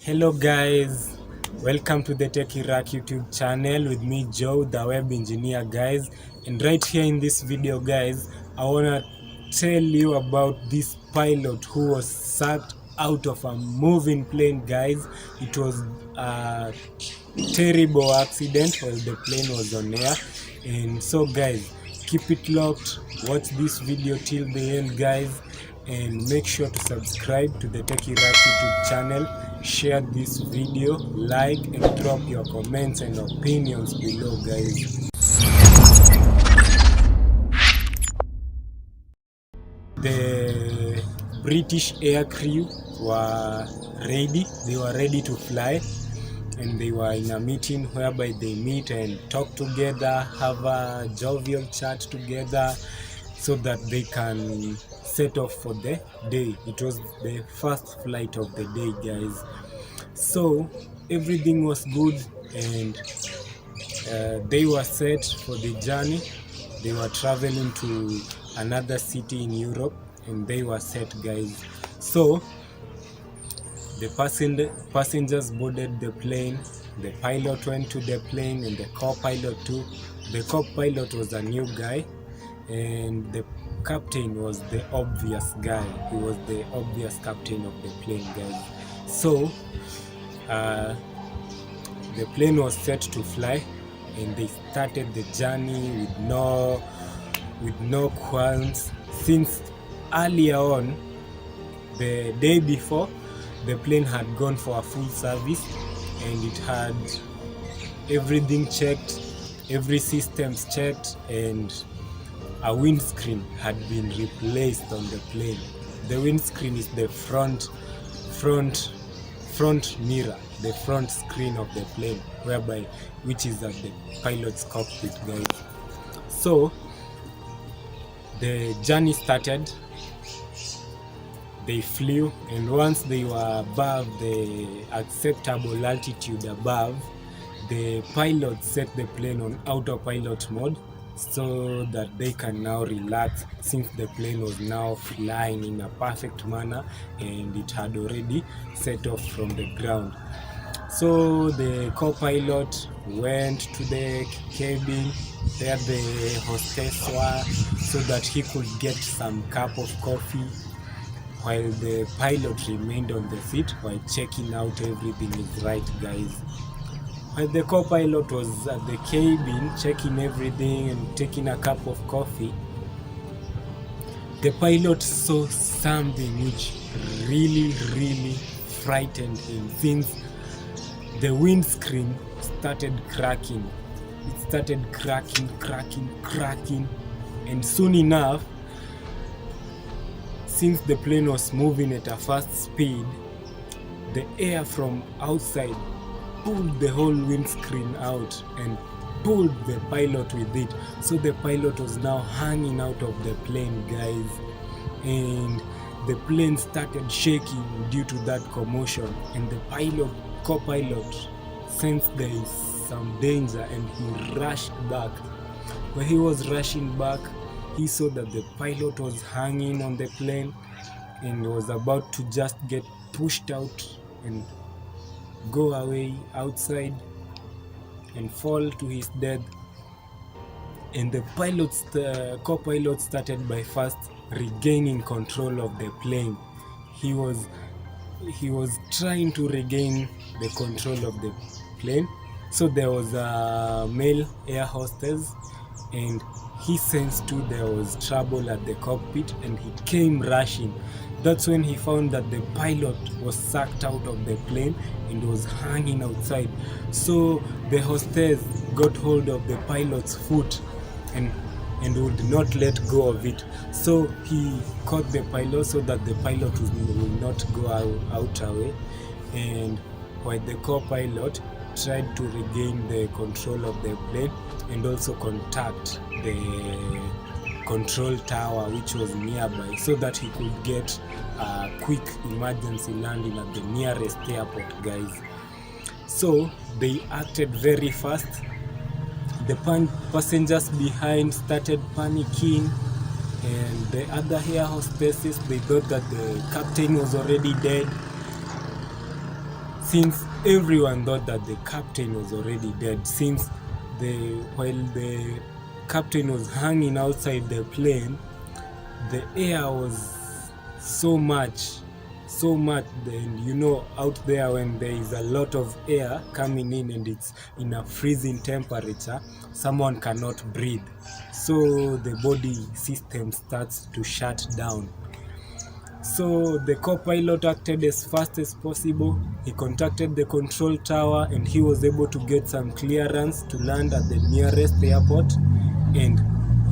Hello guys, welcome to the Tech Iraq YouTube channel with me Joe, the web engineer guys. And right here in this video guys, I wanna tell you about this pilot who was sucked out of a moving plane guys. It was a terrible accident while the plane was on air. And so guys, keep it locked, watch this video till the end guys, and make sure to subscribe to the Tech Iraq YouTube channel. Share this video, like, and drop your comments and opinions below guys. The British air crew were ready, they were ready to fly, and they were in a meeting whereby they meet and talk together, have a jovial chat together so that they can set off for the day. It was the first flight of the day guys, so everything was good and they were set for the journey. They were traveling to another city in Europe and they were set guys. So the passengers boarded the plane, the pilot went to the plane, and the co-pilot too. The co-pilot was a new guy and the captain was the obvious guy. He was the obvious captain of the plane guys. So the plane was set to fly and they started the journey with no qualms, since earlier on the day before the plane had gone for a full service and it had everything checked, every systems checked, and a windscreen had been replaced on the plane. The windscreen is the front mirror, the front screen of the plane, which is at the pilot's cockpit guys. So the journey started, they flew, and once they were above the acceptable altitude above, the pilot set the plane on autopilot mode so that they can now relax, since the plane was now flying in a perfect manner and it had already set off from the ground. So the co-pilot went to the cabin where the hostess were so that he could get some cup of coffee, while the pilot remained on the seat while checking out everything is right guys. While the co-pilot was at the cabin checking everything and taking a cup of coffee, the pilot saw something which really frightened him, since the windscreen started cracking. It started cracking, and soon enough, since the plane was moving at a fast speed, the air from outside pulled the whole windscreen out and pulled the pilot with it. So the pilot was now hanging out of the plane guys, and the plane started shaking due to that commotion, and the co-pilot sensed there is some danger and he rushed back. When he was rushing back, he saw that the pilot was hanging on the plane and was about to just get pushed out and go away outside and fall to his death. And the co-pilot started by first regaining control of the plane. He was trying to regain the control of the plane. So there was a male air hostess and he sensed too there was trouble at the cockpit and he came rushing. That's when he found that the pilot was sucked out of the plane and was hanging outside. So the hostess got hold of the pilot's foot and would not let go of it. So he caught the pilot so that the pilot will not go out away. And while the co-pilot tried to regain the control of the plane and also contact the control tower which was nearby so that he could get a quick emergency landing at the nearest airport guys. So they acted very fast. The passengers behind started panicking, and the other air hostesses, they thought that the captain was already dead. since everyone thought that the captain was already dead, since while the captain was hanging outside the plane, the air was so much, and you know, out there when there is a lot of air coming in and it's in a freezing temperature, someone cannot breathe, so the body system starts to shut down. So the co-pilot acted as fast as possible. He contacted the control tower and he was able to get some clearance to land at the nearest airport, and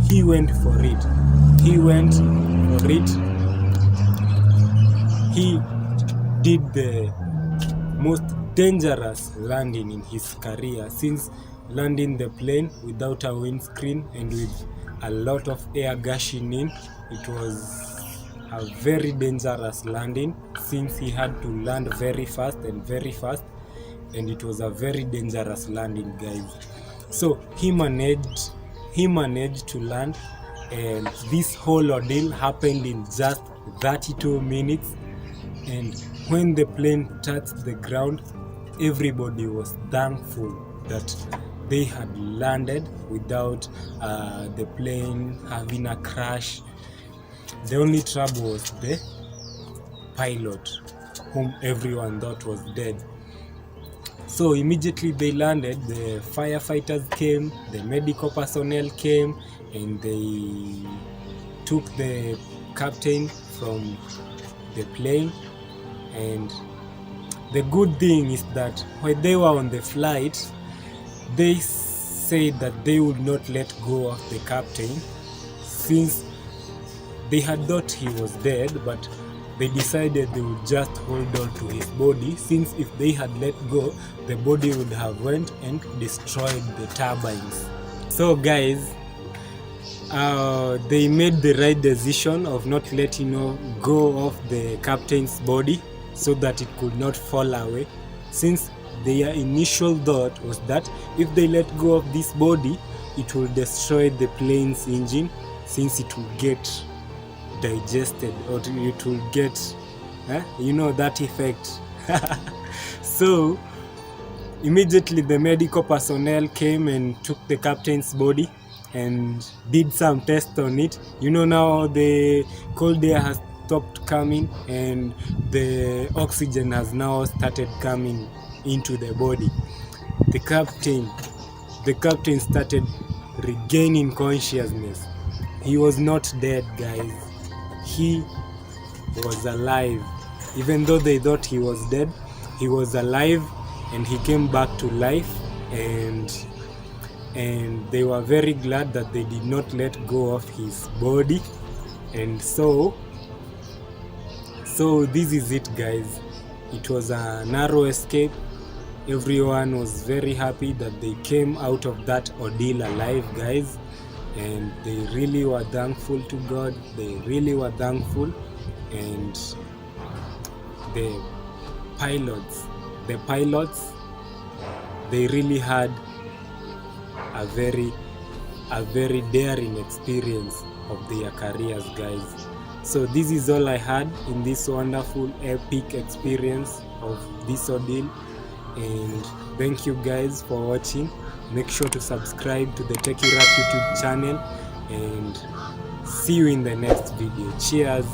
he went for it. He did the most dangerous landing in his career, since landing the plane without a windscreen and with a lot of air gushing in. It was a very dangerous landing, since he had to land very fast, and it was a very dangerous landing, guys. So he managed to land, and this whole ordeal happened in just 32 minutes. And when the plane touched the ground, everybody was thankful that they had landed without the plane having a crash. The only trouble was the pilot, whom everyone thought was dead. So immediately they landed, the firefighters came, the medical personnel came, and they took the captain from the plane. And the good thing is that when they were on the flight, they said that they would not let go of the captain, since they had thought he was dead, but they decided they would just hold on to his body, since if they had let go, the body would have went and destroyed the turbines. So guys, they made the right decision of not letting go of the captain's body so that it could not fall away, since their initial thought was that if they let go of this body, it will destroy the plane's engine, since it will get digested, or it will get that effect. So immediately the medical personnel came and took the captain's body and did some tests on it. Now the cold air has stopped coming and the oxygen has now started coming into the body. The captain started regaining consciousness. He was not dead, guys. He was alive. Even though they thought he was dead, he was alive, and he came back to life, and they were very glad that they did not let go of his body. And so this is it, guys. It was a narrow escape. Everyone was very happy that they came out of that ordeal alive, guys, and they really were thankful to God. They really were thankful. And the pilots, they really had a very daring experience of their careers, guys. So this is all I had in this wonderful epic experience of this ordeal, and thank you guys for watching. Make sure to subscribe to the Techie Rap YouTube channel, and see you in the next video. Cheers.